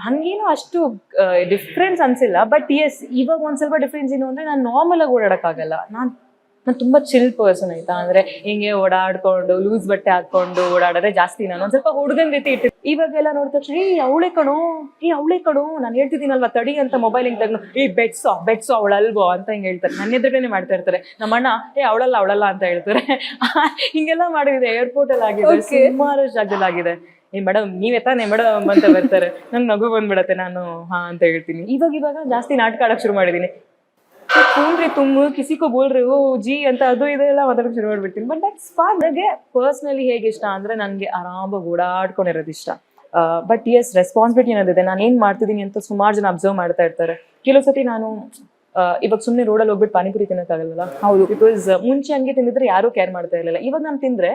ಹಂಗೇನು ಅಷ್ಟು difference ಅನ್ಸಿಲ್ಲ. But S, ಇವಾಗ ಒಂದ್ ಸ್ವಲ್ಪ ಡಿಫ್ರೆನ್ಸ್ ಏನು ಅಂದ್ರೆ ನಾನು ನಾರ್ಮಲ್ ಆಗಿ ಓಡಾಡಕ್ಕಾಗಲ್ಲ. ನಾನು ತುಂಬಾ ಚಿಲ್ ಪರ್ಸನ್ ಆಯ್ತಾ. ಅಂದ್ರೆ ಹಿಂಗೆ ಓಡಾಡ್ಕೊಂಡು ಲೂಸ್ ಬಟ್ಟೆ ಹಾಕೊಂಡು ಓಡಾಡೋದೇ ಜಾಸ್ತಿ. ನಾನು ಒಂದ್ ಸ್ವಲ್ಪ ಹುಡುಗನ್ ರೀತಿ ಇಟ್ಟು ಇವಾಗೆಲ್ಲ ನೋಡಿದ ತಕ್ಷಣ ಅವಳೆ ಕಣೋ ನಾನು ಹೇಳ್ತಿದ್ದೀನಲ್ವಾ ತಡಿ ಅಂತ ಮೊಬೈಲ್ ಹಿಂಗ್ ತಗೊಂಡು ಬೆಟ್ಸೋ ಅವಳಲ್ವೋ ಅಂತ ಹಿಂಗೆ ಹೇಳ್ತಾರೆ. ನನ್ನ ಎದುರುಗಡೆ ಮಾಡ್ತಾ ಇರ್ತಾರೆ. ನಮ್ಮ ಅಣ್ಣ ಅವಳಲ್ಲ ಅಂತ ಹೇಳ್ತಾರೆ. ಹಿಂಗೆಲ್ಲ ಮಾಡಿದೆ. ಏರ್ಪೋರ್ಟ್ ಅಲ್ಲಿ ಆಗಿದೆ, ಸುಮಾರು ಜಾಗದಲ್ಲಿ ಆಗಿದೆ. ಮೇಡಮ್ ನೀವೇ ತಾನೇ ಮೇಡಮ್ ಅಂತ ಬರ್ತಾರೆ. ನಂಗೆ ನಗು ಬಂದ್ಬಿಡತ್ತೆ. ನಾನು ಹಾ ಅಂತ ಹೇಳ್ತೀನಿ. ಇವಾಗ ಜಾಸ್ತಿ ನಾಟಕ ಆಡಕ್ ಶುರು ಮಾಡಿದೀನಿ. ಕೂನ್ರಿ ತುಂಬ ಕಿಸಿಕೋ ಬೋಲ್ರಿ ಓ ಜಿ ಅಂತ ಅದು ಇದೆಲ್ಲ ಮಾತಾಡಕ್ ಶುರು ಮಾಡ್ಬಿಡ್ತೀನಿ. But that's for. ನನಗೆ ಪರ್ಸ್ನಲಿ ಹೇಗೆ ಇಷ್ಟ ಅಂದ್ರೆ ನನಗೆ ಆರಾಮಾಗಿ ಓಡಾಡ್ಕೊಂಡಿರೋದು ಇಷ್ಟ. ಬಟ್ ಎಸ್, ರೆಸ್ಪಾನ್ಸಿಬಿಲಿಟಿ ಅನ್ನೋದಿದೆ. ನಾನು ಏನ್ ಮಾಡ್ತಿದ್ದೀನಿ ಅಂತ ಸುಮಾರು ಜನ ಅಬ್ಸರ್ವ್ ಮಾಡ್ತಾ ಇರ್ತಾರೆ. ಕೆಲವು ಸತಿ ನಾನು ಇವಾಗ ಸುಮ್ಮನೆ ರೋಡಲ್ಲಿ ಹೋಗ್ಬಿಟ್ಟು ಪಾನಿಪುರಿ ತಿನ್ನಕ್ಕಾಗಲ್ಲ. ಹೌದು, ಬಿಕಾಸ್ ಮುಂಚೆ ಹಂಗೆ ತಿಂದಿದ್ರೆ ಯಾರು ಕೇರ್ ಮಾಡ್ತಾ ಇರಲಿಲ್ಲ. ಇವಾಗ ನಾನು ತಿಂದ್ರೆ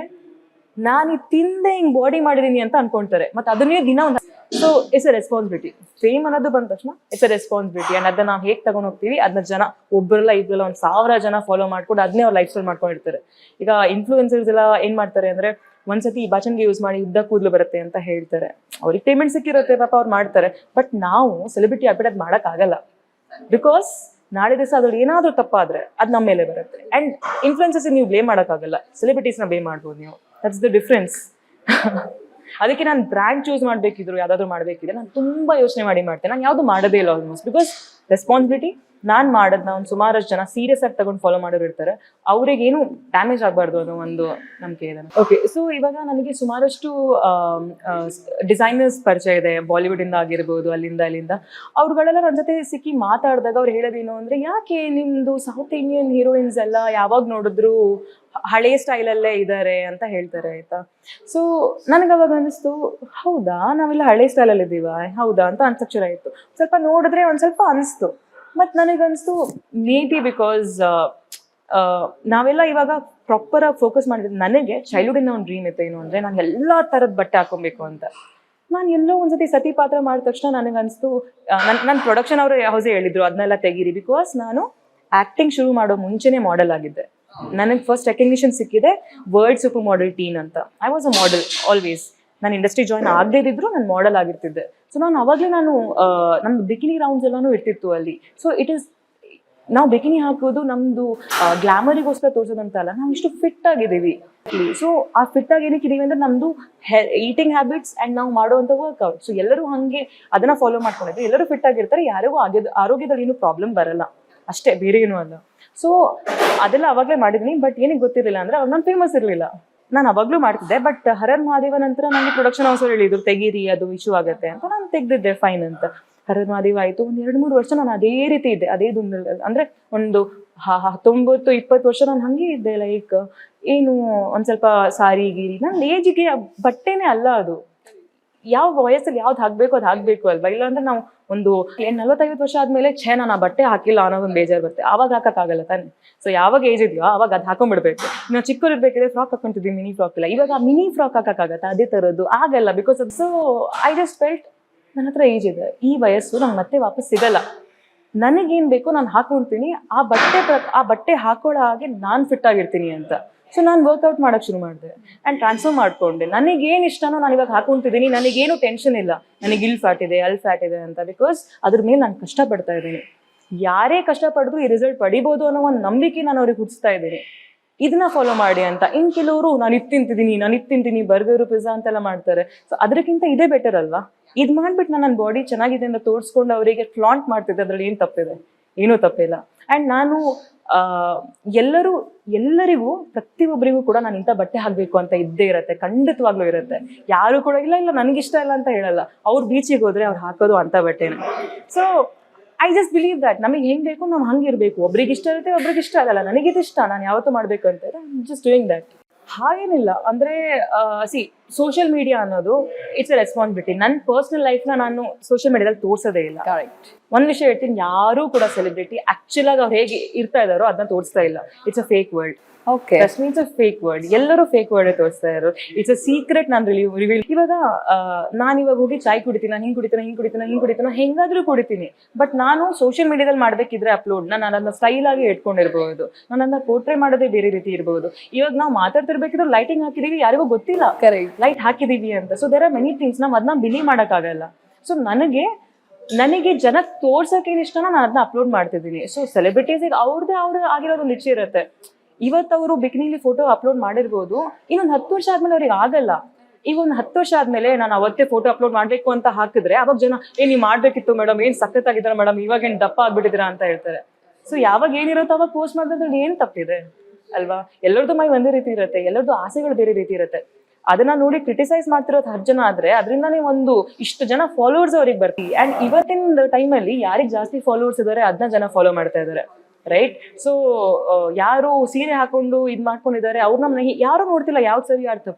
ನಾನು ತಿಂದೆ ಹಿಂಗ್ ಬಾಡಿ ಮಾಡಿದೀನಿ ಅಂತ ಅನ್ಕೊಂತಾರೆ. ಮತ್ತೆ ಅದನ್ನೇ ದಿನ ಒಂದು. So it's A responsibility. Fame ಅನ್ನೋದು ಬಂದ ತಕ್ಷಣ ಇಟ್ಸ್ ಎ ರೆಸ್ಪಾನ್ಸಿಬಿಲಿಟಿ. ಅಂಡ್ ಅದನ್ನ ನಾವು ಹೇಗೆ ತಗೊಂಡ್ ಹೋಗ್ತೀವಿ, ಅದನ್ನ ಜನ ಒಬ್ಬರಲ್ಲ ಇಬ್ಬರಲ್ಲ 1000 ಜನ ಫಾಲೋ ಮಾಡ್ಕೊಂಡು ಅದನ್ನೇ ಅವ್ರ ಲೈಫ್ ಸ್ಟೈಲ್ ಮಾಡ್ಕೊಂಡಿರ್ತಾರೆ. ಈಗ ಇನ್ಫ್ಲೂಯೆನ್ಸರ್ಸ್ ಎಲ್ಲ ಏನ್ ಮಾಡ್ತಾರೆ ಅಂದ್ರೆ ಒಂದ್ಸತಿ ಬಾಚನ್ಗೆ ಯೂಸ್ ಮಾಡಿ ಉದ್ದ ಕೂದಲು ಬರುತ್ತೆ ಅಂತ ಹೇಳ್ತಾರೆ. ಅವ್ರಿಗೆ ಪೇಮೆಂಟ್ ಸಿಕ್ಕಿರುತ್ತೆ, ಪಾಪ ಅವ್ರು ಮಾಡ್ತಾರೆ. ಬಟ್ ನಾವು ಸೆಲೆಬ್ರಿಟಿ ಆಗ್ಬಿಟ್ಟು ಅದ್ ಮಾಡಕ್ ಆಗಲ್ಲ. ಬಿಕಾಸ್ ನಾಳೆ ದಿವಸ ಅದ್ರಲ್ಲಿ ಏನಾದ್ರೂ ತಪ್ಪಾದ್ರೆ ಅದು ನಮ್ಮ ಮೇಲೆ ಬರುತ್ತೆ. ಅಂಡ್ ಇನ್ಫ್ಲುಯೆನ್ಸರ್ಸ್ ನೀವು ಬ್ಲೇಮ್ ಮಾಡೋಕ್ಕಾಗಲ್ಲ, ಸೆಲೆಬ್ರಿಟೀಸ್ನ ಬ್ಲೇಮ್ ಮಾಡ್ಬೋದು ನೀವು. That's the difference. ಅದಕ್ಕೆ ನಾನು ಬ್ರ್ಯಾಂಡ್ ಚೂಸ್ ಮಾಡಬೇಕಿದ್ರು ಯಾವ್ದಾದ್ರು ಮಾಡಬೇಕಿದ್ರೆ ನಾನು ತುಂಬಾ ಯೋಚನೆ ಮಾಡ್ತೇನೆ. ನಾನು ಯಾವ್ದು ಮಾಡೋದೇ ಇಲ್ಲ ಆಲ್ಮೋಸ್ಟ್. ಬಿಕಾಸ್ ರೆಸ್ಪಾನ್ಸಿಬಿಲಿಟಿ ನಾನು ಮಾಡೋದನ್ನ ಒಂದು ಸುಮಾರಷ್ಟು ಜನ ಸೀರಿಯಸ್ ಆಗಿ ತಗೊಂಡು ಫಾಲೋ ಮಾಡೋರು ಇರ್ತಾರೆ. ಅವ್ರಿಗೇನು ಡ್ಯಾಮೇಜ್ ಆಗಬಾರ್ದು ಅನ್ನೋ ಒಂದು ನಂಬಿಕೆ ಇದೆ. ಓಕೆ, ಸೊ ಇವಾಗ ನನಗೆ ಸುಮಾರಷ್ಟು ಡಿಸೈನರ್ಸ್ ಪರಿಚಯ ಇದೆ. ಬಾಲಿವುಡ್ ಇಂದ ಆಗಿರ್ಬೋದು, ಅಲ್ಲಿಂದ ಅವ್ರುಗಳೆಲ್ಲ ನನ್ನ ಜೊತೆ ಸಿಕ್ಕಿ ಮಾತಾಡಿದಾಗ ಅವ್ರು ಹೇಳೋದೇನು ಅಂದ್ರೆ, ಯಾಕೆ ನಿಮ್ದು ಸೌತ್ ಇಂಡಿಯನ್ ಹೀರೋಯಿನ್ಸ್ ಎಲ್ಲ ಯಾವಾಗ ನೋಡಿದ್ರು ಹಳೆ ಸ್ಟೈಲಲ್ಲೇ ಇದ್ದಾರೆ ಅಂತ ಹೇಳ್ತಾರೆ ಆಯ್ತಾ. ಸೊ ನನಗೆ ಅವಾಗ ಅನಿಸ್ತು, ಹೌದಾ ನಾವೆಲ್ಲ ಹಳೆ ಸ್ಟೈಲಲ್ಲಿ ಇದ್ದೀವ, ಹೌದಾ ಅಂತ ಅನ್ಸಕ್ ಶುರು ಆಯಿತು. ಸ್ವಲ್ಪ ನೋಡಿದ್ರೆ ಒಂದ್ ಸ್ವಲ್ಪ ಅನಿಸ್ತು. ಬಟ್ ನನಗನ್ನಿಸ್ತು ಮೇ ಬಿ ಬಿಕಾಸ್ ನಾವೆಲ್ಲ ಇವಾಗ ಪ್ರಾಪರ್ ಆಗಿ ಫೋಕಸ್ ಮಾಡಿದ್ರೆ. ನನಗೆ ಚೈಲ್ಡ್ಹುಡ್ ಒಂದು ಡ್ರೀಮ್ ಇತ್ತು. ಏನು ಅಂದ್ರೆ ನಾನು ಎಲ್ಲಾ ತರದ ಬಟ್ಟೆ ಹಾಕೊಬೇಕು ಅಂತ. ನಾನು ಎಲ್ಲೋ ಒಂದ್ಸತಿ ಸತಿ ಪಾತ್ರ ಮಾಡಿದ ತಕ್ಷಣ ನನಗನ್ನಿಸ್ತು, ನನ್ನ ಪ್ರೊಡಕ್ಷನ್ ಅವರು ಹೌಸೇ ಹೇಳಿದ್ರು ಅದನ್ನೆಲ್ಲ ತೆಗೀರಿ. ಬಿಕಾಸ್ ನಾನು ಆಕ್ಟಿಂಗ್ ಶುರು ಮಾಡೋ ಮುಂಚೆನೆ ಮಾಡೆಲ್ ಆಗಿದ್ದೆ. ನನಗೆ ಫಸ್ಟ್ ರೆಕಗ್ನಿಷನ್ ಸಿಕ್ಕಿದೆ ವರ್ಲ್ಡ್ ಸೂಪರ್ ಮಾಡೆಲ್ ಟೀನ್ ಅಂತ. I was a model always. ನಾನು ಇಂಡಸ್ಟ್ರಿ ಜಾಯ್ನ್ ಆಗದೇ ಇದ್ರು ನಾನು ಮಾಡೆಲ್ ಆಗಿರ್ತಿದ್ದೆ. ಸೊ ನಾನು ಅವಾಗಲೇ ನಮ್ದು ಬಿಕಿನಿ ರೌಂಡ್ಸ್ ಎಲ್ಲಾನು ಇರ್ತಿತ್ತು ಅಲ್ಲಿ. ಸೊ ಇಟ್ ಇಸ್, ನಾವು ಬಿಕಿನಿ ಹಾಕೋದು ನಮ್ದು ಗ್ಲಾಮರಿಗೋಸ್ಕರ ತೋರ್ಸೋದಂತ ಅಲ್ಲ, ನಾವು ಇಷ್ಟು ಫಿಟ್ ಆಗಿದ್ದೀವಿ. ಸೊ ಆ ಫಿಟ್ ಆಗಿ ಏನಕ್ಕಿದೀವಿ ಅಂದ್ರೆ ನಮ್ದು ಈಟಿಂಗ್ ಹ್ಯಾಬಿಟ್ಸ್ ಅಂಡ್ ನಾವು ಮಾಡುವಂತ ವರ್ಕ್ಔಟ್. ಸೊ ಎಲ್ಲರೂ ಹಂಗೆ ಅದನ್ನ ಫಾಲೋ ಮಾಡ್ಕೊಂಡಿದ್ರೆ ಎಲ್ಲರೂ ಫಿಟ್ ಆಗಿರ್ತಾರೆ. ಯಾರಿಗೂ ಆರೋಗ್ಯದಲ್ಲಿ ಏನು ಪ್ರಾಬ್ಲಮ್ ಬರಲ್ಲ ಅಷ್ಟೇ, ಬೇರೆ ಏನೂ ಅಲ್ಲ. ಸೊ ಅದೆಲ್ಲ ಅವಾಗಲೇ ಮಾಡಿದೀನಿ. ಬಟ್ ಏನಕ್ಕೆ ಗೊತ್ತಿರಲಿಲ್ಲ ಅಂದ್ರೆ ಅವಾಗ ನಾನು ಫೇಮಸ್ ಇರಲಿಲ್ಲ. ನಾನು ಅವಾಗಲೂ ಮಾಡ್ತಿದ್ದೆ. ಬಟ್ ಹರರ್ ಮಹಾದೇವ ನಂತರ ನನಗೆ ಪ್ರೊಡಕ್ಷನ್ ಹೌಸ್ ಹೇಳಿದ್ರು ತೆಗೀರಿ, ಅದು ಇಶ್ಯೂ ಆಗುತ್ತೆ ಅಂತ. ನಾನು ತೆಗ್ದಿದ್ದೆ, ಫೈನ್ ಅಂತ. ಹರರ್ ಮಹಾದೇವ ಆಯ್ತು. ಒಂದು 2-3 ವರ್ಷ ನಾನು ಅದೇ ರೀತಿ ಇದ್ದೆ, ಅದೇ ಅಂದ್ರೆ ಒಂದು 19-20 ವರ್ಷ ನಾನು ಹಂಗೆ ಇದ್ದೆ. ಲೈಕ್ ಏನು ಒಂದ್ ಸ್ವಲ್ಪ ಸಾರಿ ಗೀರಿ. ನನ್ನ ಏಜಿಗೆ ಬಟ್ಟೆನೇ ಅಲ್ಲ ಅದು. ಯಾವ ವಯಸ್ಸಲ್ಲಿ ಯಾವ್ದು ಹಾಕ್ಬೇಕು ಅದು ಹಾಕ್ಬೇಕು ಅಲ್ವಾ. ಇಲ್ಲಾಂದ್ರೆ ನಾವು ಒಂದು 40-50 ವರ್ಷ ಆದ್ಮೇಲೆ ನಾನು ಆ ಬಟ್ಟೆ ಹಾಕಿಲ್ಲ ಅನ್ನೋದೊಂದು ಬೇಜಾರು ಬರುತ್ತೆ. ಆವಾಗ ಹಾಕಕ್ಕಾಗಲ್ಲ ತಾನೆ. ಸೊ ಯಾವಾಗ ಏಜ್ ಇದೆಯೋ ಅವಾಗ ಅದು ಹಾಕೊಂಡ್ಬಿಡ್ಬೇಕು. ನಾವು ಚಿಕ್ಕವ್ರು ಇರ್ಬೇಕಿದ್ರೆ ಫ್ರಾಕ್ ಹಾಕೊಂತಿದ್ವಿ, ಮಿನಿ ಫ್ರಾಕ್ ಇಲ್ಲ. ಇವಾಗ ಆ ಮಿನಿ ಫ್ರಾಕ್ ಹಾಕಕ್ಕಾಗತ್ತೆ ಅದೇ ತರದ್ದು? ಆಗಲ್ಲ. Because so I just felt ನನ್ನ ಹತ್ರ ಏಜ್ ಇದೆ, ಈ ವಯಸ್ಸು ನಂಗೆ ಮತ್ತೆ ವಾಪಸ್ ಸಿಗಲ್ಲ. ನನಗೇನ್ ಬೇಕು ನಾನು ಹಾಕೊಂತೀನಿ. ಆ ಬಟ್ಟೆ ಹಾಕೊಳ್ಳೋ ಹಾಗೆ ನಾನು ಫಿಟ್ ಆಗಿರ್ತೀನಿ ಅಂತ. ಸೊ ನಾನು ವರ್ಕೌಟ್ ಮಾಡಕ್ ಶುರು ಮಾಡಿದೆ ಆ್ಯಂಡ್ ಟ್ರಾನ್ಸ್ಫರ್ ಮಾಡ್ಕೊಂಡೆ. ನನಗೇನು ಇಷ್ಟನೋ ನಾನು ಇವಾಗ ಹಾಕೊಂತಿದ್ದೀನಿ. ನನಗೇನು ಟೆನ್ಷನ್ ಇಲ್ಲ ನನಗೆ ಇಲ್ಲಿ ಫ್ಯಾಟ್ ಇದೆ ಅಲ್ಲಿ ಫ್ಯಾಟ್ ಇದೆ ಅಂತ. ಬಿಕಾಸ್ ಅದ್ರ ಮೇಲೆ ನಾನು ಕಷ್ಟಪಡ್ತಾ ಇದ್ದೀನಿ. ಯಾರೇ ಕಷ್ಟಪಡಿದ್ರು ಈ ರಿಸಲ್ಟ್ ಪಡಿಬೋದು ಅನ್ನೋ ಒಂದು ನಂಬಿಕೆ ನಾನು ಅವ್ರಿಗೆ ಹುಟ್ಟಿಸ್ತಾ ಇದ್ದೀನಿ. ಇದನ್ನ ಫಾಲೋ ಮಾಡಿ ಅಂತ. ಇನ್ ಕೆಲವರು ನಾನು ಇದು ತಿಂತೀನಿ ಬರ್ಗರು ಪಿಜ್ಜಾ ಅಂತೆಲ್ಲ ಮಾಡ್ತಾರೆ. ಸೊ ಅದಕ್ಕಿಂತ ಇದೇ ಬೆಟರ್ ಅಲ್ವಾ. ಇದು ಮಾಡ್ಬಿಟ್ಟು ನಾನು ನನ್ನ ಬಾಡಿ ಚೆನ್ನಾಗಿದೆ ಅಂತ ತೋರಿಸ್ಕೊಂಡು ಅವರಿಗೆ ಫ್ಲಾಂಟ್ ಮಾಡ್ತಿದ್ದೆ. ಅದ್ರಲ್ಲಿ ಏನು ತಪ್ಪಿದೆ? ಏನೂ ತಪ್ಪಿಲ್ಲ. ಆ್ಯಂಡ್ ನಾನು ಎಲ್ಲರಿಗೂ ಪ್ರತಿಯೊಬ್ಬರಿಗೂ ಕೂಡ ನಾನು ಇಂಥ ಬಟ್ಟೆ ಹಾಕಬೇಕು ಅಂತ ಇದ್ದೇ ಇರುತ್ತೆ, ಖಂಡಿತವಾಗ್ಲೂ ಇರುತ್ತೆ. ಯಾರು ಕೂಡ ಇಲ್ಲ ನನಗಿಷ್ಟ ಇಲ್ಲ ಅಂತ ಹೇಳಲ್ಲ. ಅವ್ರು ಬೀಚಿಗೆ ಹೋದ್ರೆ ಅವ್ರು ಹಾಕೋದು ಅಂಥ ಬಟ್ಟೆನ. So I just believe that ನಮಗೆ ಹೆಂಗೆ ಬೇಕು ನಾವು ಹಂಗೆ ಇರಬೇಕು. ಒಬ್ರಿಗೆ ಇಷ್ಟ ಇರುತ್ತೆ, ಒಬ್ರಿಗೆ ಇಷ್ಟ ಆಗಲ್ಲ. ನನಗಿದು ಇಷ್ಟ, ನಾನು ಯಾವತ್ತೂ ಮಾಡಬೇಕು ಅಂತ ಜಸ್ಟ್ ಡೂಯಿಂಗ್ ದಟ್. ಹಾಗೇನಿಲ್ಲ ಅಂದ್ರೆ ಸೋಷಿಯಲ್ ಮೀಡಿಯಾ ಅನ್ನೋದು ಇಟ್ಸ್ ಎ ರೆಸ್ಪಾನ್ಸಿಬಿಲಿಟಿ. ನನ್ನ ಪರ್ಸನಲ್ ಲೈಫ್ನ ನಾನು ಸೋಷಿಯಲ್ ಮೀಡಿಯಾದಲ್ಲಿ ತೋರಿಸೋದೇ ಇಲ್ಲ. ಕರೆಕ್ಟ್. ಒಂದ್ ವಿಷಯ ಹೇಳ್ತೀನಿ, ಯಾರೂ ಕೂಡ ಸೆಲೆಬ್ರಿಟಿ ಆಕ್ಚುಲ್ ಆಗಿ ಅವ್ರು ಹೇಗೆ ಇರ್ತಾ ಇದಾರೋ ಅದನ್ನ ತೋರಿಸ್ತಾ ಇಲ್ಲ. It's a fake world. Okay, it's a fake world. ಎಲ್ಲರೂ ಫೇಕ್ ವರ್ಡ್ ತೋರಿಸ್ತಾ ಇರೋರು. It's a secret. ನಾನು ರಿವೀಲ್ ಇವಾಗ ನಾನಿವಾಗ ಹೋಗಿ ಚಾಯ್ ಕುಡಿತೀನಿ, ನಾನು ಹಿಂಗೆ ಕುಡಿತೀನ ಹೆಂಗಾದ್ರೂ ಕುಡಿತೀನಿ. ಬಟ್ ನಾನು ಸೋಷಿಯಲ್ ಮೀಡಿಯಾದಲ್ಲಿ ಮಾಡ್ಬೇಕಿದ್ರೆ ಅಪ್ಲೋಡ್ ನಾನು ಅದನ್ನ ಸ್ಟೈಲ್ ಆಗಿ ಇಟ್ಕೊಂಡಿರ್ಬಹುದು. ನಾನು ಅದನ್ನ ಪೋರ್ಟ್ರೇ ಮಾಡೋದೇ ಬೇರೆ ರೀತಿ ಇರ್ಬೋದು. ಇವಾಗ ನಾವು ಮಾತಾಡ್ತಿರ್ಬೇಕಿದ್ರೆ ಲೈಟಿಂಗ್ ಹಾಕಿದೀವಿ, ಯಾರಿಗೂ ಗೊತ್ತಿಲ್ಲ ಕರೆಕ್ಟ್ ಲೈಟ್ ಹಾಕಿದೀವಿ ಅಂತ. So there are many things ನಾವು ಅದನ್ನ ಬಿಲೀವ್ ಮಾಡೋಕ್ಕಾಗಲ್ಲ. ಸೊ ನನಗೆ ಜನ ತೋರ್ಸಕ್ಕೆ ಏನ್ ಇಷ್ಟನ ನಾನು ಅದನ್ನ ಅಪ್ಲೋಡ್ ಮಾಡ್ತಿದ್ದೀನಿ. ಸೊ ಸೆಲೆಬ್ರಿಟೀಸಿಗೆ ಅವ್ರದೇ ಆಗಿರೋದು ನಿಚ್ಚ ಇರುತ್ತೆ. ಇವತ್ತು ಅವರು ಬಿಕಿನಿಲಿ ಫೋಟೋ ಅಪ್ಲೋಡ್ ಮಾಡಿರ್ಬೋದು, ಇನ್ನೊಂದು 10 ವರ್ಷ ಆದ್ಮೇಲೆ ಅವ್ರಿಗೆ ಆಗಲ್ಲ. ಈಗ ಒಂದು 10 ವರ್ಷ ಆದ್ಮೇಲೆ ನಾನು ಅವತ್ತೇ ಫೋಟೋ ಅಪ್ಲೋಡ್ ಮಾಡ್ಬೇಕು ಅಂತ ಹಾಕಿದ್ರೆ ಅವಾಗ ಜನ ನೀವ್ ಮಾಡ್ಬೇಕಿತ್ತು ಮೇಡಮ್, ಏನ್ ಸಖತ್ತಾಗಿದ್ದಾರೆ ಮೇಡಮ್, ಇವಾಗ ಏನ್ ದಪ್ಪ ಆಗ್ಬಿಟ್ಟಿದ್ದೀರಾ ಅಂತ ಹೇಳ್ತಾರೆ. ಸೊ ಯಾವಾಗ ಏನಿರುತ್ತೋ ಅವಾಗ ಪೋಸ್ಟ್ ಮಾಡೋದ್ರಲ್ಲಿ ಏನ್ ತಪ್ಪಿದೆ ಅಲ್ವಾ? ಎಲ್ಲರದ್ದು ಮೈ ಒಂದೇ ರೀತಿ ಇರುತ್ತೆ, ಎಲ್ಲರದ್ದು ಆಸೆಗಳು ಬೇರೆ ರೀತಿ ಇರುತ್ತೆ. ಅದನ್ನ ನೋಡಿ ಕ್ರಿಟಿಸೈಸ್ ಮಾಡ್ತಿರೋದು 10 ಜನ ಆದ್ರೆ ಅದರಿಂದಾನೇ ಇಷ್ಟು ಜನ ಫಾಲೋವರ್ಸ್ ಅವ್ರಿಗೆ ಬರ್ತೀವಿ. ಅಂಡ್ ಇವತ್ತಿನ ಟೈಮಲ್ಲಿ ಯಾರಿಗೆ ಜಾಸ್ತಿ ಫಾಲೋವರ್ಸ್ ಇದಾರೆ ಅದನ್ನ ಜನ ಫಾಲೋ ಮಾಡ್ತಾ ಇದಾರೆ, ರೈಟ್? ಸೊ ಯಾರು ಸೀರೆ ಹಾಕೊಂಡು ಮಾಡ್ಕೊಂಡಿದ್ದಾರೆ ಅವ್ರನ್ನ ಯಾರು ನೋಡ್ತಿಲ್ಲ, ಯಾವ್ದು ಸರಿ ಯಾರು ತಪ್ಪು.